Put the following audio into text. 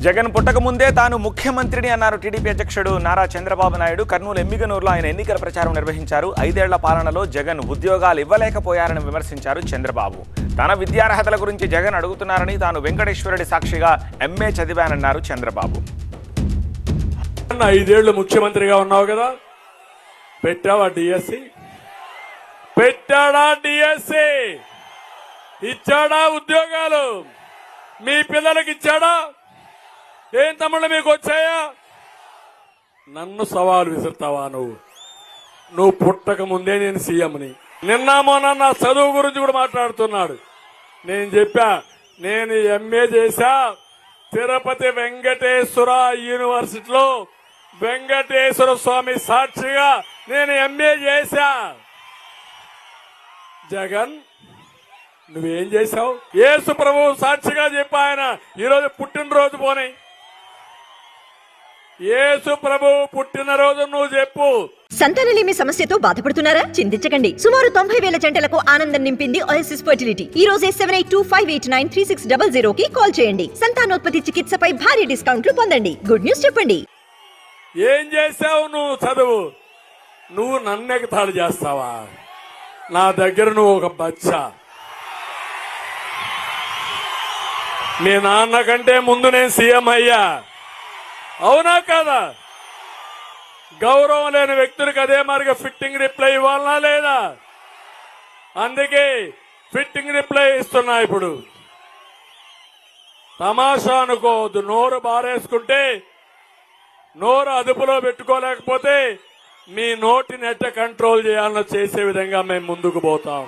జగన్ పుట్టక ముందే తాను ముఖ్యమంత్రిని అన్నారు టీడీపీ అధ్యక్షుడు నారా చంద్రబాబు నాయుడు. కర్నూలు ఎమ్మిగనూరులో ఆయన ఎన్నికల ప్రచారం నిర్వహించారు. 5 ఏళ్ల పాలనలో జగన్ ఉద్యోగాలు ఇవ్వలేకపోయారని విమర్శించారు చంద్రబాబు. తన విద్యార్హతల గురించి జగన్ అడుగుతున్నారని, తాను వెంకటేశ్వరుడి సాక్షిగా ఎంఏ చదివానన్నారు చంద్రబాబు. 5 ఏళ్లు ముఖ్యమంత్రిగా ఉన్నావు కదా, పెట్టావా డిఎస్సి? పెట్టాడా డిఎస్సి? ఇచ్చాడా ఉద్యోగాలు? మీ పిల్లలకి ఇచ్చాడా? ఏం తమ్ముళ్ళు మీకు వచ్చాయా? నన్ను సవాలు విసురుతావా? నువ్వు పుట్టక ముందే నేను సీఎంని. నిన్న మొన్న నా చదువు గురించి కూడా మాట్లాడుతున్నాడు. నేను చెప్పా, నేను ఎంఏ చేశా తిరుపతి వెంకటేశ్వర యూనివర్సిటీలో, వెంకటేశ్వర స్వామి సాక్షిగా నేను ఎంఏ చేశా. జగన్ నువ్వేం చేశావు? యేసు ప్రభు సాక్షిగా చెప్పా. ఆయన ఈరోజు పుట్టినరోజు పోనీ, యేసు ప్రభు పుట్టినరోజు నువ్వు చెప్పు. సంతానలేమి సమస్యతో బాధపడుతున్నారా? చింతించకండి. సుమారు 90,000 జంటలకు ఆనందం నింపింది ఓఎస్ఎస్ ఫర్టిలిటీ. ఈ రోజే 7825893600 కి కాల్ చేయండి. సంతానోత్పత్తి చికిత్సపై భారీ డిస్కౌంట్లు పొందండి. గుడ్ న్యూస్ చెప్పండి. ఏం చేశావు నువ్వు? చదువు. నువ్వు నన్ను ఎగతాళి చేస్తావా? నా దగ్గర నువ్వు ఒక బచ్చా. మీ నాన్న కంటే ముందు నేను సీఎం అయ్యా, అవునా కాదా? గౌరవం లేని వ్యక్తులకు అదే మరిగా ఫిట్టింగ్ రిప్లై ఇవ్వాలనా లేదా? అందుకే ఫిట్టింగ్ రిప్లై ఇస్తున్నా. ఇప్పుడు తమాషా అనుకోవద్దు. నోరు బారేసుకుంటే, నోరు అదుపులో పెట్టుకోలేకపోతే మీ నోటిని ఎట్ట కంట్రోల్ చేయాలనో చేసే విధంగా మేము ముందుకు పోతాం.